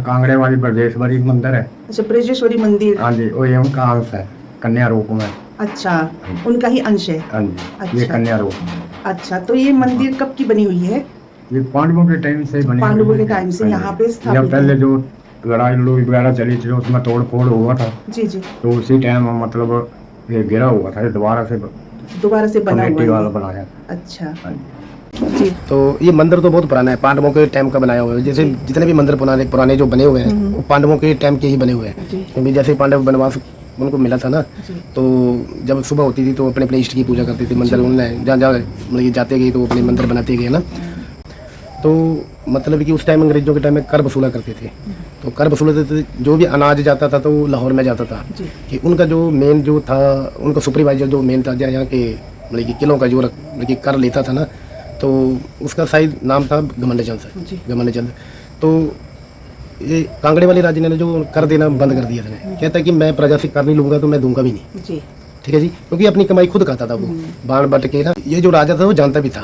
यहाँ कांगड़े वाली ब्रजेश्वरी मंदिर है। अच्छा, ब्रजेश्वरी मंदिर। हाँ जी, वो उनका अंश है कन्या रूप में। अच्छा, उनका ही अंश है। हाँ जी, ये अच्छा कन्या रूप में। अच्छा, तो ये मंदिर कब की बनी हुई है? ये पांडवों के टाइम से बनी हुई पांडवों के है। टाइम से हाँ यहाँ जी। पे जब स्थापित पहले है। जो लड़ाई लड़ाई वगैरह चली थी उसमें तोड़ फोड़ हुआ था, जी जी, तो उसी टाइम मतलब ये गिरा हुआ था, ये दोबारा से दोबारा से बना हुआ कमेटी वाला है। बनाया। अच्छा हाँ जी। जी। तो ये मंदिर तो बहुत पुराना है, पांडवों के टाइम का बनाया हुआ है। जैसे जी। जितने भी मंदिर पुराने पुराने जो बने हुए हैं वो पांडवों के टाइम के ही बने हुए हैं। जी। क्योंकि जैसे पांडव वनवास उनको मिला था ना, जी। तो जब सुबह होती थी तो अपने अपने इष्ट की पूजा करते थे। मंदिर उन्हें जहाँ जहाँ मतलब कि जाते गए तो अपने मंदिर बनाते गए ना। तो मतलब कि उस टाइम अंग्रेजों के टाइम में कर वसूला करते थे। तो कर वसूलते थे, जो भी अनाज जाता था तो वो लाहौर में जाता था। जी। कि उनका जो मेन जो था, उनका सुपरवाइजर जो मेन था यहाँ के मतलब कि किलों का जो मतलब कि कर लेता था ना, तो उसका शायद नाम था घमंड चंद। जी। घमंड चंद। तो ये कांगड़े वाले राजे ने जो कर देना बंद कर दिया था। कहता है कि मैं प्रजा से कर नहीं लूँगा तो मैं दूंगा भी नहीं। जी। ठीक है जी, क्योंकि अपनी कमाई खुद खाता था वो बाण बट के ना। ये जो राजा था वो जानता भी था,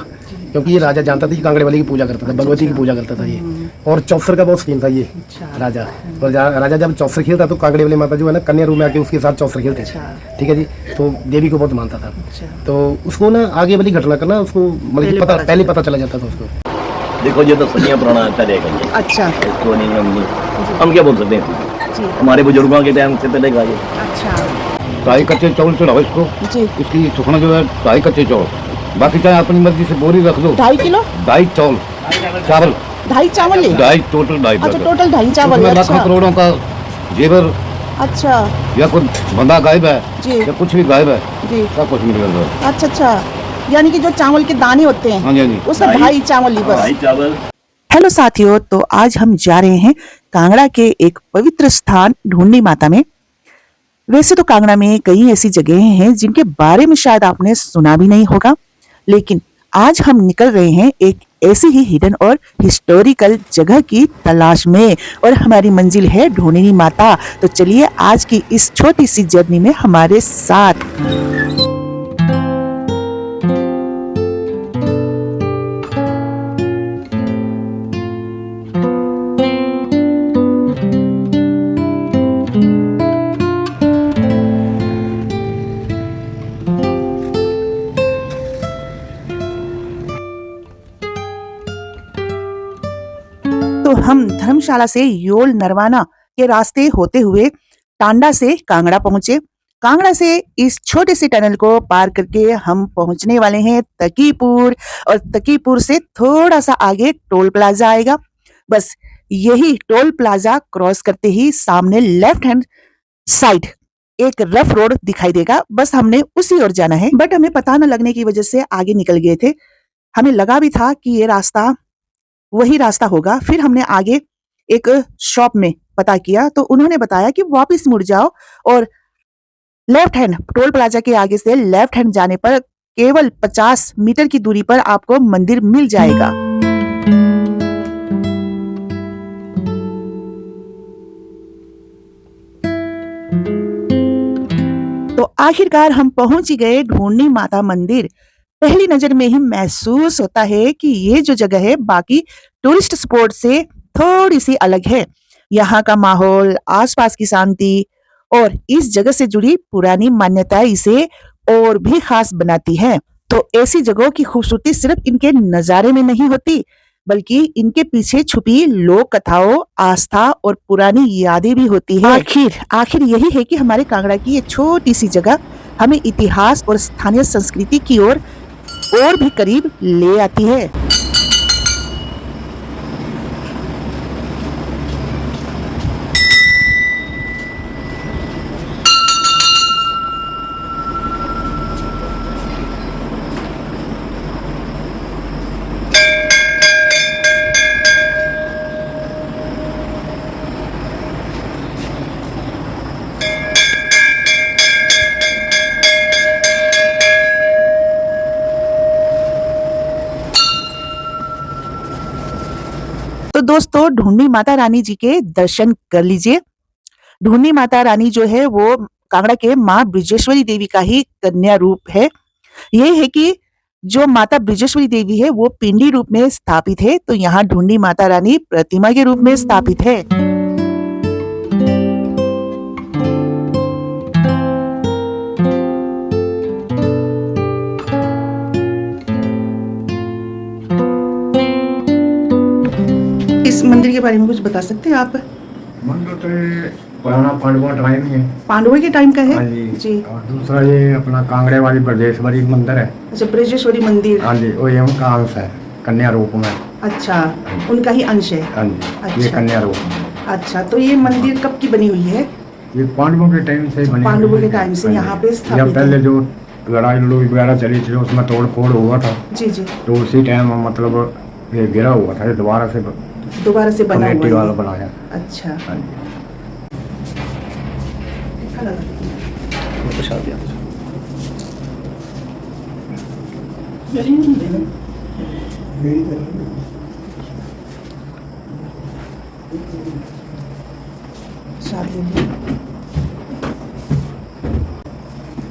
क्योंकि ये राजा जानता था कि कांगड़े वाली की पूजा करता था, भगवती की पूजा करता था ये। और चौसर का बहुत शौकीन था ये राजा। और राजा जब चौसर खेलता तो कांगड़े वाली माता जो है ना कन्या रूप में आके उसके साथ चौसर खेलते थे। ठीक है जी, तो देवी को बहुत मानता था। तो उसको ना आगे वाली घटना करना उसको मतलब पहले पता चला जाता था उसको। देखो ये तो सदियाँ पुराना चलेगा ये। अच्छा, इसको नहीं हम क्या बोल सकते हैं, जी। हमारे बुजुर्गों के टाइम से चलेगा ये। अच्छा ढाई कच्चे चावल चढ़ाओ इसको। जी। इसकी सुखना जो है 2.5 कच्चे चावल, बाकी चाहे अपनी मर्जी से बोरी रख दो। 2.5 किलो 2.5 चावल 2.5 चावल ले? 2.5 टोटल 2.5। अच्छा, टोटल 2.5 चावल। उसमें लाखों अच्छा करोड़ों का जेवर अच्छा या कोई बंदा गायब है जी या कुछ भी गायब है, जी। सब कुछ मिल रहा है। अच्छा अच्छा, यानी कि जो चावल के दाने होते हैं हाँ जी, हाँ जी। उसमें 2.5 चावल ही बस। भाई चावल। हेलो साथियों, तो आज हम जा रहे हैं कांगड़ा के एक पवित्र स्थान ढूंढनी माता में। वैसे तो कांगड़ा में कई ऐसी जगहें हैं जिनके बारे में शायद आपने सुना भी नहीं होगा, लेकिन आज हम निकल रहे हैं एक ऐसी ही हिडन और हिस्टोरिकल जगह की तलाश में, और हमारी मंजिल है ढूंढनी माता। तो चलिए आज की इस छोटी सी जर्नी में हमारे साथ। तो हम धर्मशाला से योल नरवाना के रास्ते होते हुए टांडा से कांगड़ा पहुंचे। कांगड़ा से इस छोटे से टनल को पार करके हम पहुंचने वाले हैं तकीपुर, और तकीपुर से थोड़ा सा आगे टोल प्लाजा आएगा। बस यही टोल प्लाजा क्रॉस करते ही सामने लेफ्ट हैंड साइड एक रफ रोड दिखाई देगा। बस हमने उसी ओर जाना है, बट हमें पता न लगने की वजह से आगे निकल गए थे। हमें लगा भी था कि ये रास्ता वही रास्ता होगा। फिर हमने आगे एक शॉप में पता किया तो उन्होंने बताया कि वापस मुड़ जाओ और लेफ्ट हैंड टोल प्लाजा के आगे से लेफ्ट हैंड जाने पर केवल 50 मीटर की दूरी पर आपको मंदिर मिल जाएगा। तो आखिरकार हम पहुंच ही गए ढूंढनी माता मंदिर। पहली नजर में ही महसूस होता है कि ये जो जगह है बाकी टूरिस्ट स्पॉट से थोड़ी सी अलग है। यहाँ का माहौल, आसपास की शांति और इस जगह से जुड़ी पुरानी मान्यता इसे और भी खास बनाती है। तो ऐसी जगहों की खूबसूरती सिर्फ इनके नजारे में नहीं होती, बल्कि इनके पीछे छुपी लोक कथाओं, आस्था और पुरानी यादें भी होती है। आखिर यही है कि हमारे कांगड़ा की ये छोटी सी जगह हमें इतिहास और स्थानीय संस्कृति की ओर और भी करीब ले आती है। तो दोस्तों, ढूंढनी माता रानी जी के दर्शन कर लीजिए। ढूंढनी माता रानी जो है वो कांगड़ा के माँ ब्रजेश्वरी देवी का ही कन्या रूप है। ये है कि जो माता ब्रजेश्वरी देवी है वो पिंडी रूप में स्थापित है, तो यहाँ ढूंढनी माता रानी प्रतिमा के रूप में स्थापित है। इस मंदिर के बारे में कुछ बता सकते हैं आप? मंदिर तो ये पुराना पांडवों टाइम ही है। पांडवों के टाइम का है? हाँ जी। जी। और दूसरा ये अपना कांगड़े वाली ब्रजेश्वरी मंदिर है। अच्छा, ब्रजेश्वरी मंदिर। हाँ जी, वो ये उनका अंश है, कन्या रूप में। अच्छा, उनका ही अंश है। हाँ जी, ये अच्छा। कन्या रूप में। अच्छा, तो ये मंदिर कब की बनी हुई है? ये पांडवों के टाइम से बनी पांडवों हुई के है। टाइम से हाँ जी। यहाँ पे या स्थापित पहले है। जो लड़ाई लड़ाई वगैरह चली थी उसमें तोड़ फोड़ हुआ था, जी जी। तो उसी टाइम मतलब ये गिरा हुआ था, ये दोबारा से बना कमेटी हुआ वाला है। बनाया। अच्छा। हाँ जी।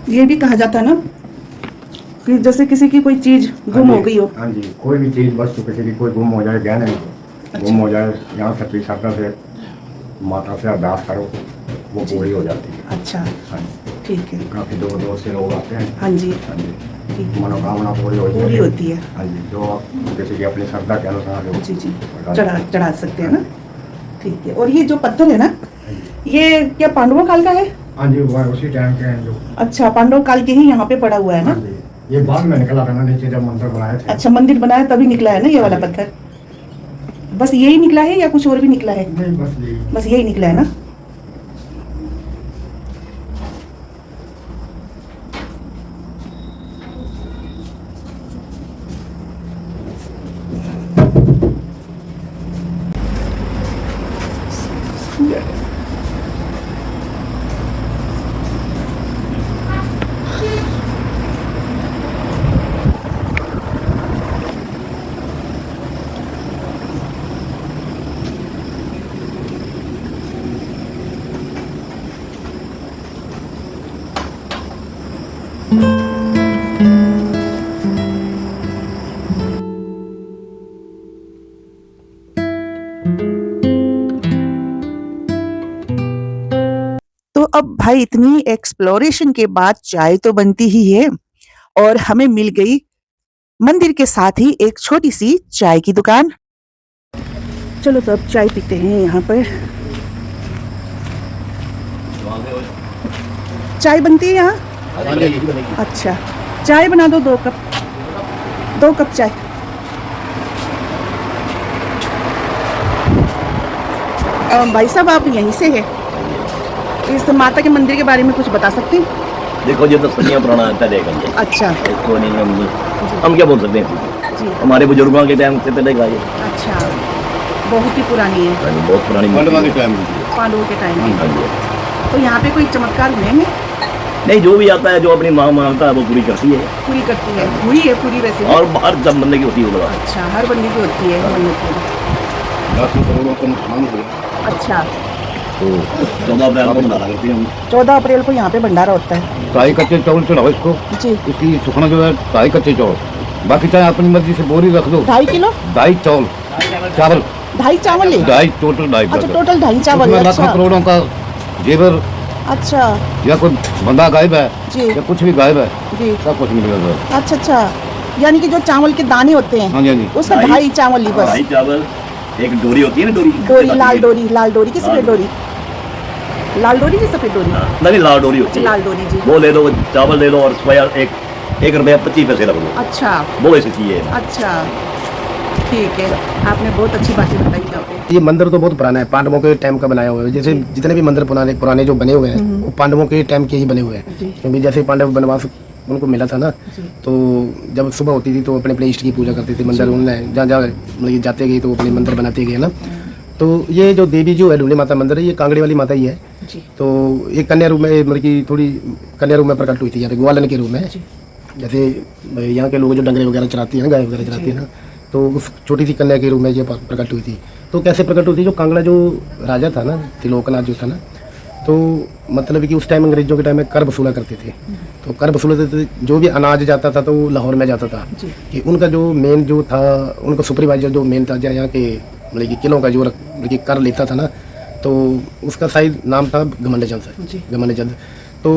ये भी कहा जाता है ना कि जैसे किसी की कोई चीज गुम हो गई हो। हाँ जी, कोई भी चीज वस्तु किसी की कोई गुम हो जाए, गहने गुम हो जाए, यहाँ सच्ची श्रद्धा से माता से अरदास करो, वो पूरी हो जाती है। अच्छा, हाँ जी, ठीक है। काफी दूर दूर से लोग आते हैं। हाँ जी, हाँ जी, ठीक है। मनोकामना पूरी पूरी होती है। हाँ जी, जो जैसे कि अपनी श्रद्धा के अनुसार हो। जी जी, चढ़ा सकते हैं ना। ठीक है। और ये जो पत्थर है ना, ये क्या पांडवों काल का है? हाँ जी, वो उसी टाइम के हैं जो। अच्छा, पांडव काल के ही यहाँ पे पड़ा हुआ है हाँ ना। जी, ये बाद में निकला था ना, नीचे जब मंदिर बनाए थे। अच्छा, मंदिर बनाया तभी निकला है ना ये वाला पत्थर? बस यही निकला है या कुछ और भी निकला है? नहीं, बस यही निकला है ना। तो अब भाई इतनी एक्सप्लोरेशन के बाद चाय तो बनती ही है और हमें मिल गई मंदिर के साथ ही एक छोटी सी चाय की दुकान। चलो तो अब चाय पीते हैं यहाँ पर। चाय बनती है यहाँ? अच्छा, चाय बना दो 2 कप चाय। भाई साहब, आप यहीं से है? इस माता के मंदिर के बारे में कुछ बता सकते हैं? देखो ये तो सदियां पुराना चले गए। अच्छा। इसको नहीं हम क्या बोल सकते हैं, जी। हमारे बुजुर्गों के टाइम से चलेगा ये। अच्छा, बहुत ही पुरानी है। बहुत पुरानी पांडवों के टाइम में। पांडवों के टाइम में। हाँ जी। तो यहाँ पे कोई चमत्कार हुए हैं? नहीं, जो भी आता है, जो अपनी माँ मानता है वो पूरी करती है। पूरी करती है? हुई है पूरी वैसे? और बाहर जब बंदे की होती है वो लगा। अच्छा, हर बंदी की होती है मन्नत पूरी। लाखों करोड़ों का नुकसान हुआ। अच्छा, तो 14 अप्रैल को भंडारा करते हैं हम। 14 अप्रैल को यहाँ पे भंडारा होता है। ढाई कच्चे चावल चढ़ाओ इसको, जी। इसकी सुखना जो है 2.5 कच्चे चावल, बाकी चाहे अपनी मर्जी से बोरी रख दो। 2.5 किलो? 2.5 चावल 2.5 चावल है? 2.5 टोटल 2.5। अच्छा, टोटल 2.5 चावल। उसमें लाखों अच्छा करोड़ों का जेवर अच्छा या कोई बंदा गायब है जी या कुछ भी गायब है, जी। सब कुछ मिलेगा। अच्छा अच्छा, यानी कि जो चावल के दाने होते हैं हाँ जी, हाँ जी। उसका 2.5 चावल ही बस। 2.5 चावल, एक डोरी होती है ना, डोरी लाल डोरी की सफेद डोरी? लाल डोरी की सफेद डोरी? नहीं, लाल डोरी होती है। लाल डोरी जी। वो ले लो, चावल ले लो और सोया एक रुपया 25 पैसे रख लो। अच्छा, वो ऐसी चीज है। अच्छा, ठीक है, आपने बहुत अच्छी बातें बताई यहाँ पे। ये मंदिर तो बहुत पुराना है, पांडवों के टाइम का बनाया हुआ है। जैसे जितने भी मंदिर पुराने जो बने हुए हैं वो पांडवों के टाइम के ही बने हुए हैं। जी। क्योंकि जैसे पांडव वनवास उनको मिला था ना, जी। तो जब सुबह होती थी तो अपने अपने इष्ट की पूजा करते थे। मंदिर उन्होंने जहाँ जहाँ मतलब जाते गए तो अपने मंदिर बनाते गए ना। तो ये जो देवी जो है ढूंढे माता मंदिर है, ये कांगड़े वाली माता ही है। जी। तो एक कन्या रूप में मतलब की थोड़ी कन्या रूप में प्रकट हुई थी यहाँ पे, ग्वालन के रूप में। जैसे यहाँ के लोग जो डंगरे वगैरह चराती हैं, गाय वगैरह चराती है ना, तो उस छोटी सी कन्या के रूप में ये प्रकट हुई थी। तो कैसे प्रकट हुई थी? जो कांगड़ा जो राजा था ना, त्रिलोकनाथ जो था ना, तो मतलब कि उस टाइम अंग्रेजों के टाइम में कर वसूला करते थे। तो कर वसूलते थे, जो भी अनाज जाता था तो वो लाहौर में जाता था। कि उनका जो मेन जो था, उनका सुपरवाइजर जो मेन था, यहाँ के मतलब कि किलों का जो मतलब कि कर लेता था ना, तो उसका शायद नाम था घमंड चंद। घमंड चंद। तो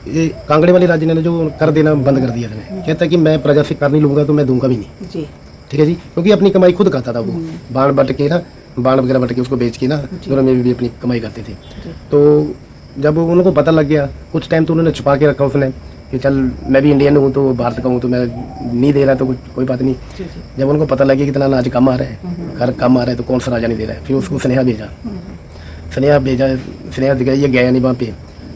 ये कांगड़े वाले राज्य ने जो कर देना बंद कर दिया था, कहता कि मैं प्रजा से कर नहीं लूँगा तो मैं दूंगा भी नहीं। जी। ठीक है जी, क्योंकि अपनी कमाई खुद खाता था वो, बाण बट के ना, बाण वगैरह बट के उसको बेच के ना, दोनों में भी अपनी कमाई करते थे। तो जब उनको पता लग गया, कुछ टाइम तो उन्होंने छुपा के रखा उसने कि चल मैं भी इंडियन हूँ तो भारत का हूँ तो मैं नहीं दे रहा तो कोई बात नहीं। जब उनको पता लगे कि इतना अनाज कम आ रहा है, घर कम आ रहा है, तो कौन सा राजा नहीं दे रहा है, फिर उसको स्नेहा भेजा, स्नेहा दिखा, ये गया नहीं वहाँ पे,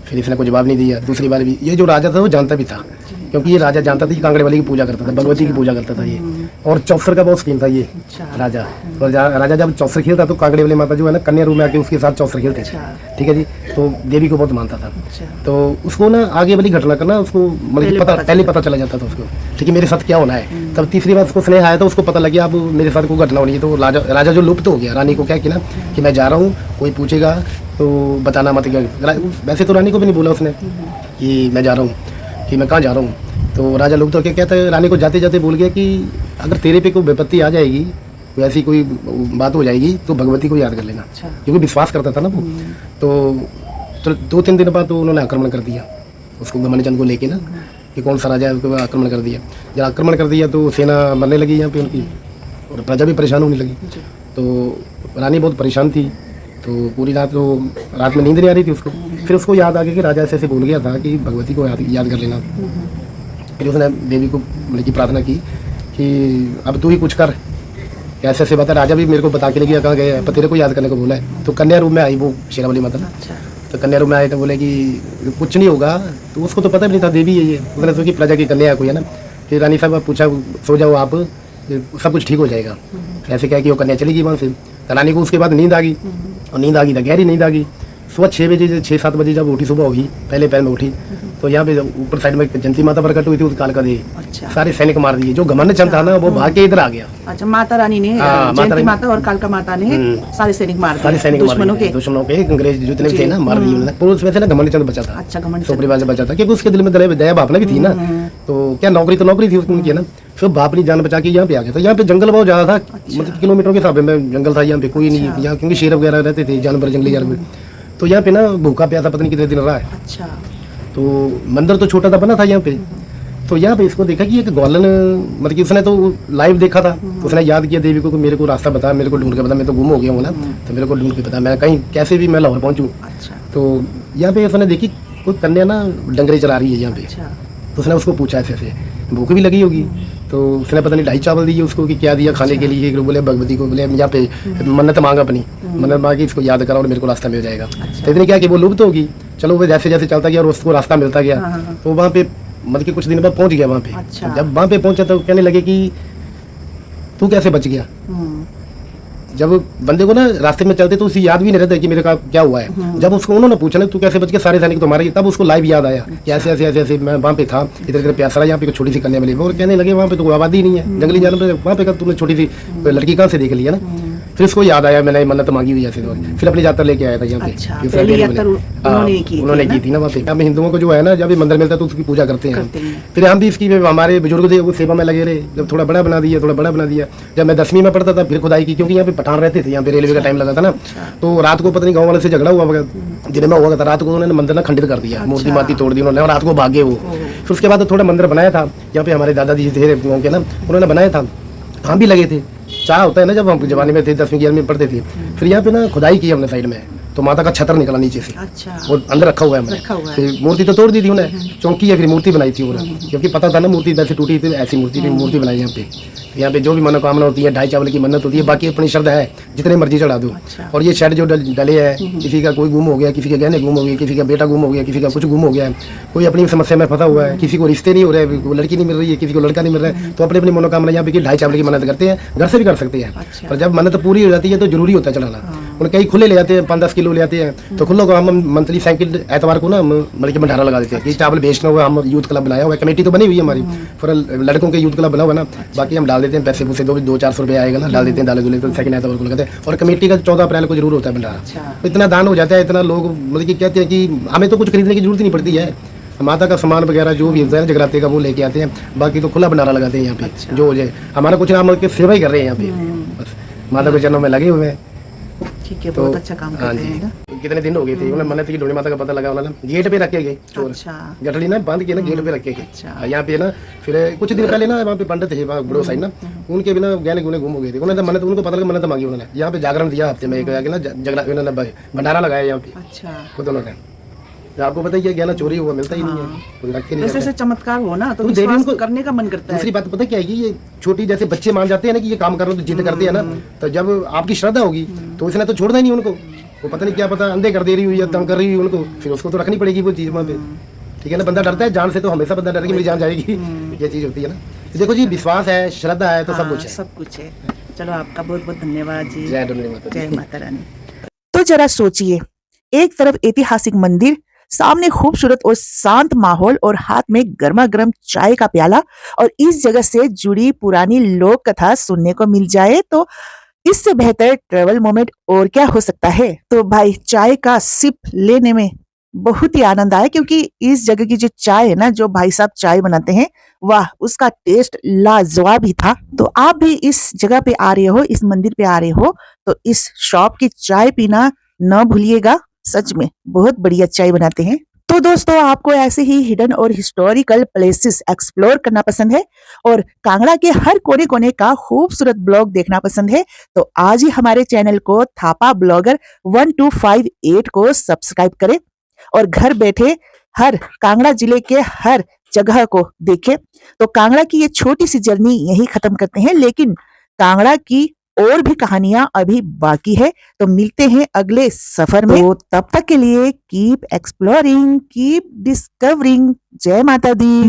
फिर इसने कोई जवाब नहीं दिया। दूसरी बार भी ये जो राजा था वो जानता भी था, क्योंकि ये राजा जानता था कि कांगड़े वाली की पूजा करता था, भगवती की पूजा करता था ये, और चौसर का बहुत शौकीन था ये राजा। और राजा जब चौसर खेलता तो कांगड़े वाली माता जो है ना, कन्या रूप में आके उसके साथ चौसर खेलते थे, ठीक है जी। तो देवी को बहुत मानता था, तो उसको ना आगे वाली घटना का ना उसको मतलब पहले पता चला जाता था उसको, ठीक है, मेरे साथ क्या होना है। तब तीसरी बार उसको स्नेह आया तो उसको पता लग गया अब मेरे साथ कोई घटना होनी है। तो राजा जो लुप्त हो गया, रानी को क्या किया ना कि मैं जा रहा हूँ, कोई पूछेगा तो बताना मत। वैसे तो रानी को भी नहीं बोला उसने कि मैं जा रहा हूँ, कि मैं कहाँ जा रहा हूँ। तो राजा लोग तो क्या कहता है, रानी को जाते जाते बोल गया कि अगर तेरे पे कोई विपत्ति आ जाएगी, कोई ऐसी कोई बात हो जाएगी तो भगवती को याद कर लेना, क्योंकि विश्वास करता था ना वो। तो 2-3 दिन बाद तो उन्होंने आक्रमण कर दिया उसको, गमनचंद को लेके ना, कि कौन सा राजा है, उसको आक्रमण कर दिया। जब आक्रमण कर दिया तो सेना मरने लगी यहाँ पे उनकी, और प्रजा भी परेशान होने लगी। तो रानी बहुत परेशान थी, तो पूरी रात में नींद नहीं आ रही थी उसको। फिर उसको याद आ गया कि राजा ऐसे बोल गया था कि भगवती को याद कर लेना। फिर उसने देवी को मतलब की प्रार्थना की कि अब तू ही कुछ कर, ऐसे ऐसे बता। राजा भी मेरे को बता के ले गया कहाँ गया, पर तेरे को याद करने को बोला है। तो कन्या रूप में आई वो शेरावाली माता ना, तो कन्या रूप में आए तो बोले कि कुछ नहीं होगा। तो उसको तो पता भी नहीं था देवी है ये, उसने सोचा कि प्रजा की कन्या कोई है ना। फिर रानी साहब पूछा, सो जाओ आप, सब कुछ ठीक हो जाएगा। ऐसे क्या कि वो कन्या चली गई वहाँ से। तो रानी को उसके बाद नींद आ गई, और नींद आ गई तो गहरी नींद आ गई। सुबह 6-7 बजे जब उठी, सुबह हुई, पहले पहल में उठी, तो यहाँ पे ऊपर साइड में जयंती माता प्रकट हुई थी, उस काल का दे सारे सैनिक मार दिए। जो गमनचंद था ना वो भाग के इधर आ गया। अच्छा, माता रानी ने, जयंती माता और कालका माता ने सारे सैनिक मार दिए, सारे सैनिक दुश्मनों के अंग्रेज जितने भी थे ना मार दिए उन्होंने। पुरुष में से ना गमनचंद बचा था। अच्छा, गमनचंद तो परिवार से बचा था, क्योंकि उसके दिल में दया भावना भी थी ना। तो क्या नौकरी थी उनकी ना। फिर बाप ने जान बचा के यहाँ पे आ गया था। यहाँ पे जंगल बहुत ज्यादा था, मतलब किलोमीटर के हिसाब में जंगल था यहाँ पे, कोई नहीं यहाँ, क्योंकि शेर वगैरह रहते थे, जानवर, जंगली जानवर। तो यहाँ पे ना भूखा प्यासा पता नहीं कितने दिन रहा है। अच्छा। तो मंदिर तो छोटा सा बना था यहाँ पे। तो यहाँ पे इसको देखा कि एक ग्वालन, मतलब कि उसने तो लाइव देखा था, तो उसने याद किया देवी को कि मेरे को रास्ता बता, मेरे को ढूंढ के बता, मैं तो गुम हो गया हूँ ना, तो मेरे को ढूंढ के बता, मैं कहीं कैसे भी मैं लाहौर पहुँचूँ। अच्छा। तो यहाँ पे उसने देखी कोई कन्या ना डंगरे चला रही है यहाँ पे। अच्छा। तो उसने उसको पूछा ऐसे, भूख भी लगी होगी, तो उसने पता नहीं 2.5 चावल दिए उसको कि क्या दिया खाने के लिए। बोले भगवती को, बोले यहाँ पे मन्नत मांगा, अपनी मन्नत मांगी, इसको याद करा और मेरे को रास्ता मिल जाएगा। तो इतने क्या कि वो लुप्त होगी। चलो वो जैसे जैसे चलता गया और उसको रास्ता मिलता गया। तो वहाँ पे मतलब कि कुछ दिन बाद पहुँच गया वहाँ पे। अच्छा। जब वहाँ पे पहुँचा तो कहने लगे कि तू कैसे बच गया। जब बंदे को ना रास्ते में चलते तो उसे याद भी नहीं रहता कि मेरे का क्या हुआ है। जब उसको उन्होंने पूछा ना तू कैसे बच गया, सारे सैनिक तो मारे, तब उसको लाइव याद आया कि ऐसे ऐसे ऐसे ऐसे मैं वहाँ पे था, इधर इधर प्यासा रहा, यहाँ पे छोटी सी कन्या मिली। और कहने लगे वहाँ पे तो आबादी नहीं है, जंगली जानवर, वहाँ पे तुमने छोटी सी लड़की कहाँ से देख लिया ना। फिर उसको याद आया मैंने मन्नत मांगी हुई ऐसे। फिर अपनी यात्रा लेके आया था यहाँ पे। अच्छा, पहली यात्रा उन्होंने की थी ना वहाँ पे। हम हिंदुओं को जो है ना, जब भी मंदिर मिलता है तो उसकी पूजा करते हैं। फिर हम भी इसकी, हमारे बुजुर्ग थे वो सेवा में लगे रहे। जब थोड़ा बड़ा बना दिया, जब मैं 10वीं में पढ़ता था फिर खुदाई की, क्योंकि यहाँ पे पठान रहते थे, यहाँ पे रेलवे का टाइम लगा था ना। तो रात को पता नहीं गाँव वाले से झगड़ा हुआ, दिन में हुआ था, रात को उन्होंने मंदिर ना खंडित कर दिया, मूर्ति माती तोड़ दी उन्होंने, और रात को भागे वो। फिर उसके बाद थोड़ा मंदिर बनाया था यहाँ पे, हमारे दादाजी थे गाँव के ना, उन्होंने बनाया था। हम भी लगे थे, चाह होता है ना जब हम जवानी में थे, 10वीं 11वीं में पढ़ते थे। फिर यहाँ पे ना खुदाई की हमने साइड में, तो माता का छतर निकला नीचे से। अच्छा। वो अंदर रखा हुआ है हमने। फिर मूर्ति तो तोड़ दी थी उन्हें, चौकी है, फिर मूर्ति बनाई थी उन्हें, क्योंकि पता था ना मूर्ति वैसे टूटी थी, ऐसी मूर्ति बनाई यहाँ पे। यहाँ पे जो भी मनोकामना होती है, 2.5 चावल की मन्नत होती है, बाकी अपनी श्रद्धा है, जितने मर्जी चढ़ा दो। और ये शेड जो डले है, किसी का कोई गुम हो गया, किसी के गहने गुम हो गए, किसी का बेटा गुम हो गया, किसी का कुछ गुम हो गया है, कोई अपनी समस्या में फंसा हुआ है, किसी को रिश्ते नहीं हो रहे, वो लड़की नहीं मिल रही है, किसी को लड़का नहीं मिल रहा है, तो अपनी अपनी मनोकामना यहाँ पे 2.5 चावल की मन्नत करते हैं। घर से भी कर सकते हैं, पर जब मन्नत पूरी हो जाती है तो जरूरी होता है चढ़ाना। उन्हें कई खुले ले जाते हैं, 5-10 किलो ले आते हैं, तो खुलों को हम मंथली साइकिल एतवार को ना मतलब कि भंडारा लगा देते हैं कि चावल बेचना हुआ। हम यूथ क्लब बनाया हुआ है, कमेटी तो बनी हुई है हमारी, फिर लड़कों के यूथ क्लब बना हुआ ना, बाकी हम डाल देते हैं पैसे पूसे 200-400 रुपये आएगा ना, डाल देते हैं दाले दुले, तो सेकंड एतवार को लगाते हैं। और कमेटी का 14 अप्रैल को जरूर होता है भंडारा। तो इतना दान हो जाता है, इतना लोग मतलब कि कहते हैं कि हमें तो कुछ खरीदने की जरूरत नहीं पड़ती है, माता का सामान वगैरह जो भी होता है जगराते का वो लेके आते हैं, बाकी तो खुला भंडारा लगाते हैं यहाँ पे। जो हो जाए हमारा कुछ नाम के सेवा ही कर रहे हैं यहाँ पे, बस माता के चरणों में लगे हुए हैं। ठीक है, बहुत अच्छा काम कर रहे हैं। कितने दिन हो गए थे, उन्हें मन्नत की ढूंढी माता का पता लगा, उन्होंने गेट पे रखे गए चोर, अच्छा गठड़ी ना बांध के ना गेट पे रखे गए। अच्छा। यहाँ पे ना फिर कुछ दिन पहले ना वहाँ पे पंडित थे वहाँ बड़ो साइड ना, उनके बिना गहने गुने गुम हो गए थे, उन्होंने मन्नत, उनको पता लगा मन्नत मांगी उन्होंने, यहाँ पे जागरण दिया हफ्ते में एक आके ना जगरा उन्होंने भंडारा लगाया यहाँ पे अच्छा। खुद उन्होंने। तो आपको पता ही है गहना चोरी हुआ मिलता ही नहीं है, कोई रख के नहीं जैसे रखता। ऐसे चमत्कार हो ना तो तो देवी विश्वास उनको- करने का मन करता दूसरी है। बात पता क्या है कि ये छोटी जैसे बच्चे मान जाते हैं ना कि ये काम करो तो जिद करते हैं ना, तो जब आपकी श्रद्धा होगी तो उसने तो छोड़ना ही नहीं उनको, वो पता नहीं क्या पता अंधे कर दे रही हुई या तंग कर रही हुई उनको, फिर उसको तो रखनी पड़ेगी वो चीज़ वहाँ पे। ठीक है ना, बंदा डरता है जान से, तो हमेशा बंदा डर के मेरी जान जाएगी, ये चीज़ होती है ना। तो देखो जी, विश्वास है, श्रद्धा है, तो सब कुछ है। सब कुछ है। चलो आपका बहुत बहुत धन्यवाद जी। जय डोली माता दी। जय माता रानी। तो जरा सोचिए, एक तरफ ऐतिहासिक मंदिर, सामने खूबसूरत और शांत माहौल और हाथ में गर्मा गर्म चाय का प्याला, और इस जगह से जुड़ी पुरानी लोक कथा सुनने को मिल जाए तो इससे बेहतर ट्रेवल मोमेंट और क्या हो सकता है। तो भाई चाय का सिप लेने में बहुत ही आनंद आया, क्योंकि इस जगह की जो चाय है ना, जो भाई साहब चाय बनाते हैं, वाह, उसका टेस्ट लाजवाब ही था। तो आप भी इस जगह पे आ रहे हो, इस मंदिर पे आ रहे हो, तो इस शॉप की चाय पीना न भूलिएगा, सच में बहुत बढ़िया चाय बनाते हैं। तो दोस्तों, आपको ऐसे ही हिडन और हिस्टोरिकल प्लेसेस एक्सप्लोर करना पसंद है और कांगड़ा के हर कोने कोने का खूबसूरत ब्लॉग देखना पसंद है, तो आज ही हमारे चैनल को थापा ब्लॉगर 1258 को सब्सक्राइब करें और घर बैठे हर कांगड़ा जिले के हर जगह को देखें। तो कांगड़ा की ये छोटी सी जर्नी यही खत्म करते हैं, लेकिन कांगड़ा की और भी कहानियां अभी बाकी है। तो मिलते हैं अगले सफर में, तो तब तक के लिए कीप एक्सप्लोरिंग, कीप डिस्कवरिंग। जय माता दी।